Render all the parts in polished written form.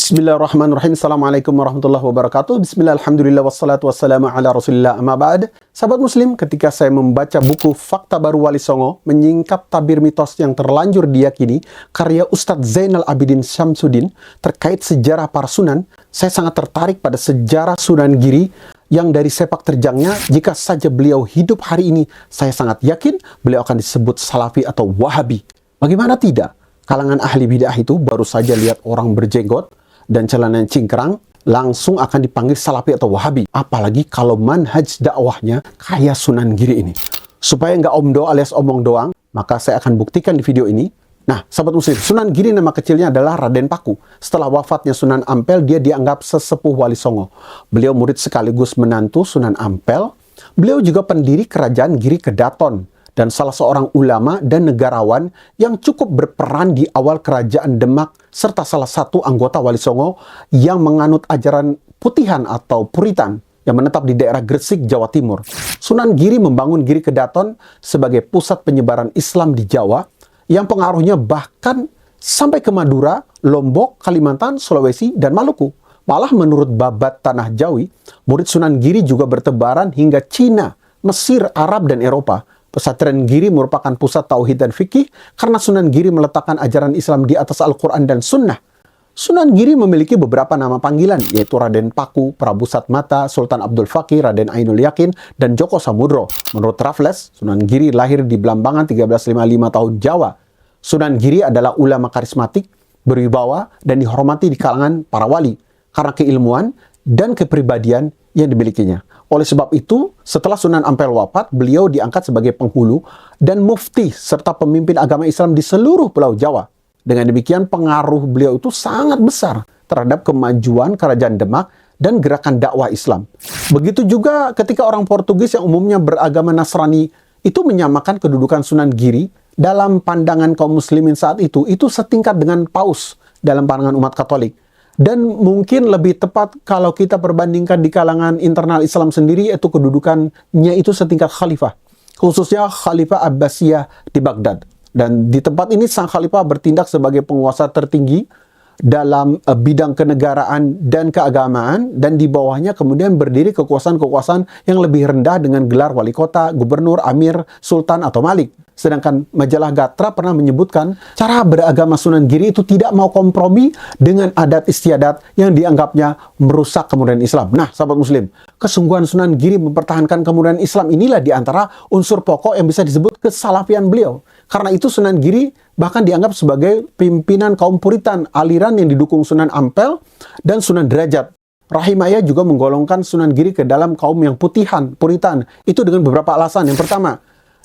Bismillahirrahmanirrahim. Assalamualaikum warahmatullahi wabarakatuh. Bismillah, alhamdulillah, wassalatu wassalamu ala rasulillah, amma ba'd. Sahabat muslim, ketika saya membaca buku Fakta Baru Wali Songo, menyingkap tabir mitos yang terlanjur diyakini, karya Ustadz Zainal Abidin Syamsuddin, terkait sejarah para sunan, saya sangat tertarik pada sejarah Sunan Giri, yang dari sepak terjangnya, jika saja beliau hidup hari ini, saya sangat yakin beliau akan disebut Salafi atau Wahabi. Bagaimana tidak? Kalangan ahli bidah itu baru saja lihat orang berjenggot dan celana cingkrang, langsung akan dipanggil Salafi atau Wahabi. Apalagi kalau manhaj dakwahnya kayak Sunan Giri ini. Supaya nggak omdo alias omong doang, maka saya akan buktikan di video ini. Nah, sahabat muslim, Sunan Giri nama kecilnya adalah Raden Paku. Setelah wafatnya Sunan Ampel, dia dianggap sesepuh Wali Songo. Beliau murid sekaligus menantu Sunan Ampel. Beliau juga pendiri kerajaan Giri Kedaton, dan salah seorang ulama dan negarawan yang cukup berperan di awal kerajaan Demak, serta salah satu anggota Wali Songo yang menganut ajaran putihan atau puritan yang menetap di daerah Gresik, Jawa Timur. Sunan Giri membangun Giri Kedaton sebagai pusat penyebaran Islam di Jawa, yang pengaruhnya bahkan sampai ke Madura, Lombok, Kalimantan, Sulawesi, dan Maluku. Malah menurut Babat Tanah Jawi, murid Sunan Giri juga bertebaran hingga Cina, Mesir, Arab, dan Eropa. Pesantren Giri merupakan pusat tauhid dan fikih karena Sunan Giri meletakkan ajaran Islam di atas Al-Quran dan Sunnah. Sunan Giri memiliki beberapa nama panggilan, yaitu Raden Paku, Prabu Satmata, Sultan Abdul Fakir, Raden Ainul Yakin, dan Joko Samudro. Menurut Raffles, Sunan Giri lahir di Blambangan 1355 tahun Jawa. Sunan Giri adalah ulama karismatik, berwibawa, dan dihormati di kalangan para wali karena keilmuan dan kepribadian yang dimilikinya. Oleh sebab itu, setelah Sunan Ampel wafat, beliau diangkat sebagai penghulu dan mufti serta pemimpin agama Islam di seluruh Pulau Jawa. Dengan demikian, pengaruh beliau itu sangat besar terhadap kemajuan kerajaan Demak dan gerakan dakwah Islam. Begitu juga ketika orang Portugis yang umumnya beragama Nasrani itu menyamakan kedudukan Sunan Giri dalam pandangan kaum muslimin saat itu setingkat dengan Paus dalam pandangan umat Katolik. Dan mungkin lebih tepat kalau kita perbandingkan di kalangan internal Islam sendiri, yaitu kedudukannya itu setingkat khalifah. Khususnya Khalifah Abbasiyah di Baghdad. Dan di tempat ini sang khalifah bertindak sebagai penguasa tertinggi dalam bidang kenegaraan dan keagamaan, dan di bawahnya kemudian berdiri kekuasaan-kekuasaan yang lebih rendah dengan gelar wali kota, gubernur, amir, sultan, atau malik. Sedangkan majalah Gatra pernah menyebutkan cara beragama Sunan Giri itu tidak mau kompromi dengan adat istiadat yang dianggapnya merusak kemurnian Islam. Nah, sahabat muslim, kesungguhan Sunan Giri mempertahankan kemurnian Islam inilah diantara unsur pokok yang bisa disebut kesalafian beliau. Karena itu Sunan Giri bahkan dianggap sebagai pimpinan kaum Puritan, aliran yang didukung Sunan Ampel dan Sunan Derajat. Rahimaya juga menggolongkan Sunan Giri ke dalam kaum yang putihan, Puritan. Itu dengan beberapa alasan. Yang pertama,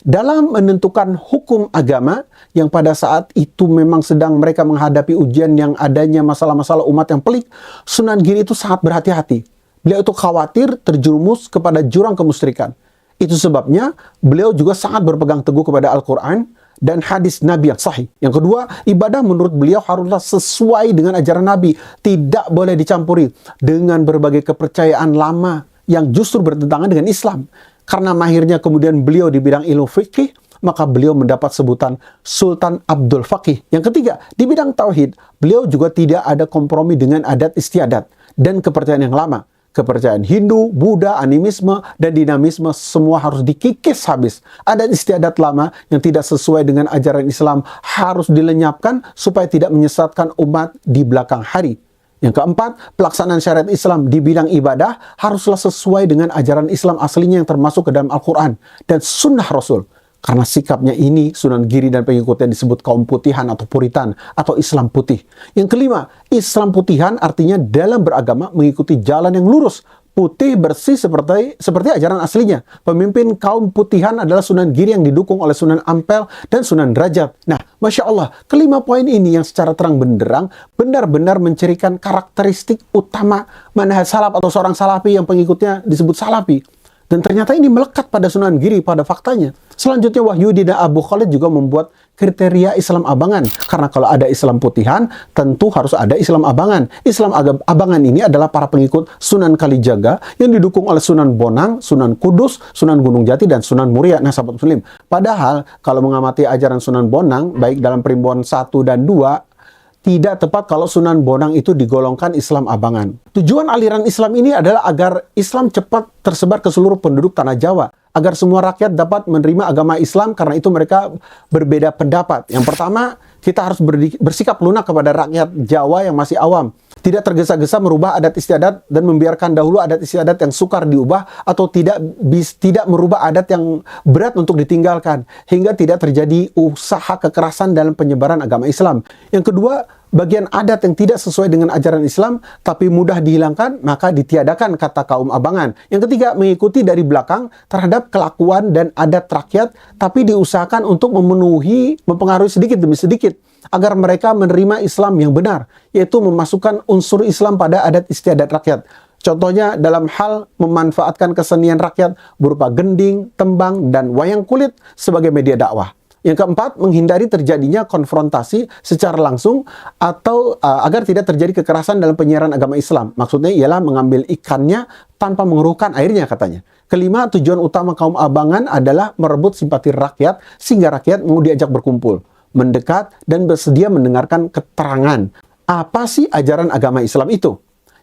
dalam menentukan hukum agama yang pada saat itu memang sedang mereka menghadapi ujian yang adanya masalah-masalah umat yang pelik, Sunan Giri itu sangat berhati-hati. Beliau itu khawatir terjerumus kepada jurang kemusyrikan. Itu sebabnya beliau juga sangat berpegang teguh kepada Al-Quran dan hadis Nabi yang sahih. Yang kedua, ibadah menurut beliau haruslah sesuai dengan ajaran Nabi. Tidak boleh dicampuri dengan berbagai kepercayaan lama yang justru bertentangan dengan Islam. Karena mahirnya kemudian beliau di bidang ilmu fikih, maka beliau mendapat sebutan Sultan Abdul Fakih. Yang ketiga, di bidang tauhid, beliau juga tidak ada kompromi dengan adat istiadat dan kepercayaan yang lama. Kepercayaan Hindu, Buddha, animisme, dan dinamisme semua harus dikikis habis. Adat istiadat lama yang tidak sesuai dengan ajaran Islam harus dilenyapkan supaya tidak menyesatkan umat di belakang hari. Yang keempat, pelaksanaan syariat Islam di bidang ibadah haruslah sesuai dengan ajaran Islam aslinya yang termasuk ke dalam Al-Quran dan Sunnah Rasul. Karena sikapnya ini, Sunan Giri dan pengikutnya disebut kaum putihan atau puritan atau Islam putih. Yang kelima, Islam putihan artinya dalam beragama mengikuti jalan yang lurus, putih, bersih seperti ajaran aslinya. Pemimpin kaum putihan adalah Sunan Giri yang didukung oleh Sunan Ampel dan Sunan Derajat. Nah, Masya Allah, kelima poin ini yang secara terang benderang benar-benar mencirikan karakteristik utama manhaj salaf atau seorang salafi yang pengikutnya disebut salafi. Dan ternyata ini melekat pada Sunan Giri pada faktanya. Selanjutnya Wahyudi dan Abu Khalid juga membuat kriteria Islam abangan. Karena kalau ada Islam putihan, tentu harus ada Islam abangan. Islam abangan ini adalah para pengikut Sunan Kalijaga yang didukung oleh Sunan Bonang, Sunan Kudus, Sunan Gunung Jati, dan Sunan Muria. Nah, sahabat muslim, padahal kalau mengamati ajaran Sunan Bonang, baik dalam Primbon 1 dan 2, tidak tepat kalau Sunan Bonang itu digolongkan Islam abangan. Tujuan aliran Islam ini adalah agar Islam cepat tersebar ke seluruh penduduk tanah Jawa, agar semua rakyat dapat menerima agama Islam karena itu mereka berbeda pendapat. Yang pertama, kita harus bersikap lunak kepada rakyat Jawa yang masih awam. Tidak tergesa-gesa merubah adat istiadat dan membiarkan dahulu adat istiadat yang sukar diubah atau tidak merubah adat yang berat untuk ditinggalkan hingga tidak terjadi usaha kekerasan dalam penyebaran agama Islam. Yang kedua, bagian adat yang tidak sesuai dengan ajaran Islam tapi mudah dihilangkan maka ditiadakan kata kaum abangan. Yang ketiga, mengikuti dari belakang terhadap kelakuan dan adat rakyat tapi diusahakan untuk mempengaruhi sedikit demi sedikit agar mereka menerima Islam yang benar, yaitu memasukkan unsur Islam pada adat istiadat rakyat. Contohnya dalam hal memanfaatkan kesenian rakyat berupa gending, tembang, dan wayang kulit sebagai media dakwah. Yang keempat, menghindari terjadinya konfrontasi secara langsung atau agar tidak terjadi kekerasan dalam penyiaran agama Islam. Maksudnya ialah mengambil ikannya tanpa mengeruhkan airnya katanya. Kelima, tujuan utama kaum abangan adalah merebut simpati rakyat sehingga rakyat mau diajak berkumpul, mendekat, dan bersedia mendengarkan keterangan. Apa sih ajaran agama Islam itu?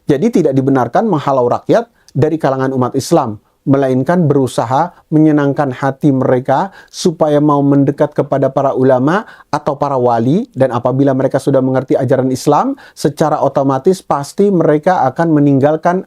Jadi tidak dibenarkan menghalau rakyat dari kalangan umat Islam, melainkan berusaha menyenangkan hati mereka supaya mau mendekat kepada para ulama atau para wali, dan apabila mereka sudah mengerti ajaran Islam, secara otomatis pasti mereka akan meninggalkan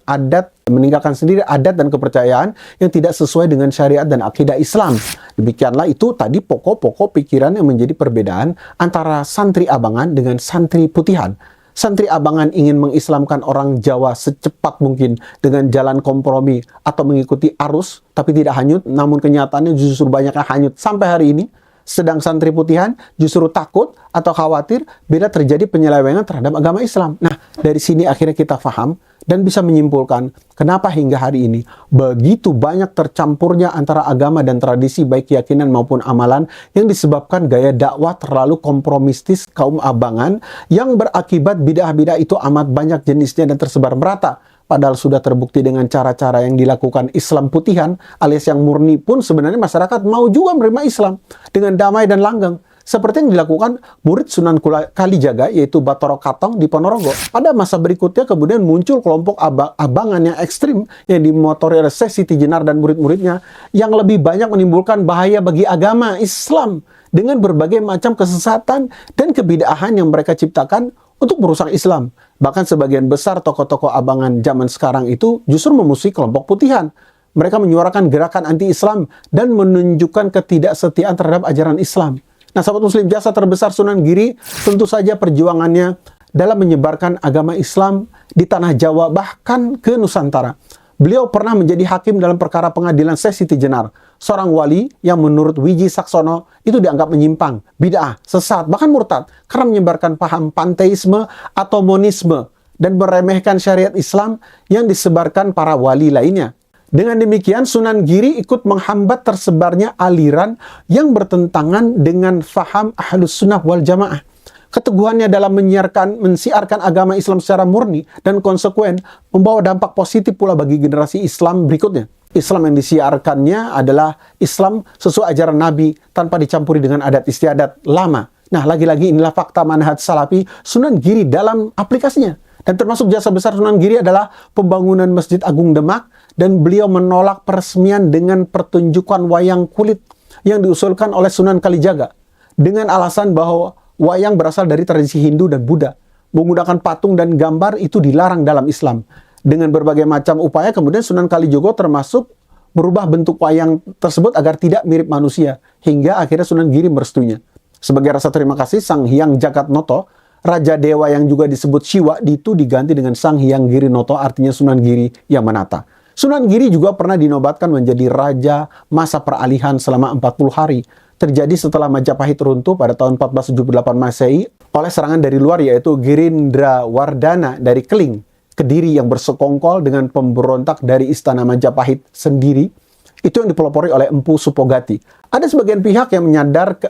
sendiri adat dan kepercayaan yang tidak sesuai dengan syariat dan akidah Islam. Demikianlah itu tadi pokok-pokok pikiran yang menjadi perbedaan antara santri abangan dengan santri putihan. Santri abangan ingin mengislamkan orang Jawa secepat mungkin dengan jalan kompromi atau mengikuti arus, tapi tidak hanyut, namun kenyataannya justru banyaknya hanyut sampai hari ini. Sedang santri putihan justru takut atau khawatir bila terjadi penyelewengan terhadap agama Islam. Nah, dari sini akhirnya kita paham dan bisa menyimpulkan kenapa hingga hari ini begitu banyak tercampurnya antara agama dan tradisi baik keyakinan maupun amalan yang disebabkan gaya dakwah terlalu kompromistis kaum abangan yang berakibat bidah-bidah itu amat banyak jenisnya dan tersebar merata. Padahal sudah terbukti dengan cara-cara yang dilakukan Islam putihan alias yang murni pun sebenarnya masyarakat mau juga menerima Islam dengan damai dan langgeng. Seperti yang dilakukan murid Sunan Kalijaga yaitu Bathara Katong di Ponorogo. Pada masa berikutnya kemudian muncul kelompok abangan yang ekstrim yang dimotori oleh Syekh Siti Jenar dan murid-muridnya yang lebih banyak menimbulkan bahaya bagi agama Islam dengan berbagai macam kesesatan dan kebid'ahan yang mereka ciptakan untuk merusak Islam. Bahkan sebagian besar tokoh-tokoh abangan zaman sekarang itu justru memusuhi kelompok putihan. Mereka menyuarakan gerakan anti-Islam dan menunjukkan ketidaksetiaan terhadap ajaran Islam. Nah, sahabat muslim, jasa terbesar Sunan Giri tentu saja perjuangannya dalam menyebarkan agama Islam di tanah Jawa bahkan ke Nusantara. Beliau pernah menjadi hakim dalam perkara pengadilan Syekh Siti Jenar, seorang wali yang menurut Wiji Saksono itu dianggap menyimpang, bid'ah, sesat, bahkan murtad karena menyebarkan paham panteisme atau monisme dan meremehkan syariat Islam yang disebarkan para wali lainnya. Dengan demikian, Sunan Giri ikut menghambat tersebarnya aliran yang bertentangan dengan faham Ahlus Sunnah wal Jamaah. Keteguhannya dalam mensiarkan agama Islam secara murni dan konsekuen membawa dampak positif pula bagi generasi Islam berikutnya. Islam yang disiarkannya adalah Islam sesuai ajaran Nabi tanpa dicampuri dengan adat istiadat lama. Nah, lagi-lagi inilah fakta manhaj salafi Sunan Giri dalam aplikasinya. Dan termasuk jasa besar Sunan Giri adalah pembangunan Masjid Agung Demak, dan beliau menolak peresmian dengan pertunjukan wayang kulit yang diusulkan oleh Sunan Kalijaga dengan alasan bahwa wayang berasal dari tradisi Hindu dan Buddha. Menggunakan patung dan gambar itu dilarang dalam Islam. Dengan berbagai macam upaya, kemudian Sunan Kalijogo termasuk merubah bentuk wayang tersebut agar tidak mirip manusia. Hingga akhirnya Sunan Giri merestuinya. Sebagai rasa terima kasih, Sang Hyang Jagatnoto, Raja Dewa yang juga disebut Siwa, itu diganti dengan Sang Hyang Girinoto, artinya Sunan Giri yang menata. Sunan Giri juga pernah dinobatkan menjadi Raja masa peralihan selama 40 hari. Terjadi setelah Majapahit runtuh pada tahun 1478 Masehi oleh serangan dari luar, yaitu Girindrawardana dari Keling, Kediri yang bersekongkol dengan pemberontak dari istana Majapahit sendiri. Itu yang dipelopori oleh Empu Supogati. Ada sebagian pihak yang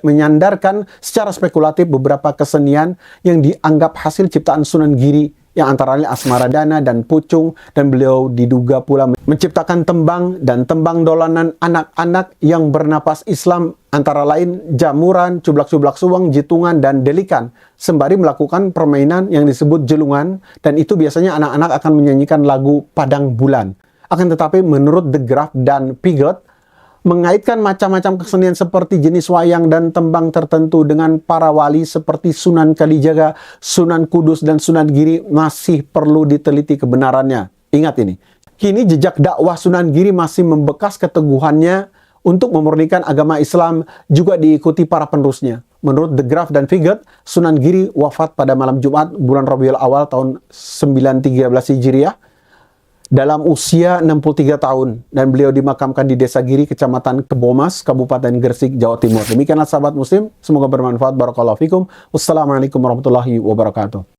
menyandarkan secara spekulatif beberapa kesenian yang dianggap hasil ciptaan Sunan Giri yang antara lain Asmaradana dan Pucung, dan beliau diduga pula menciptakan tembang dan tembang dolanan anak-anak yang bernapas Islam antara lain Jamuran, Cublak-Cublak Suweng, Jitungan, dan Delikan, sembari melakukan permainan yang disebut jelungan, dan itu biasanya anak-anak akan menyanyikan lagu Padang Bulan. Akan tetapi menurut The Graph dan Pigot, mengaitkan macam-macam kesenian seperti jenis wayang dan tembang tertentu dengan para wali seperti Sunan Kalijaga, Sunan Kudus, dan Sunan Giri masih perlu diteliti kebenarannya. Ingat ini, kini jejak dakwah Sunan Giri masih membekas keteguhannya untuk memurnikan agama Islam juga diikuti para penerusnya. Menurut The Graph dan Pigot, Sunan Giri wafat pada malam Jumat bulan Rabiul Awal tahun 913 Hijriah dalam usia 63 tahun, dan beliau dimakamkan di Desa Giri, Kecamatan Kebomas, Kabupaten Gresik, Jawa Timur. Demikianlah sahabat muslim, semoga bermanfaat. Barakallahu fikum. Wassalamualaikum warahmatullahi wabarakatuh.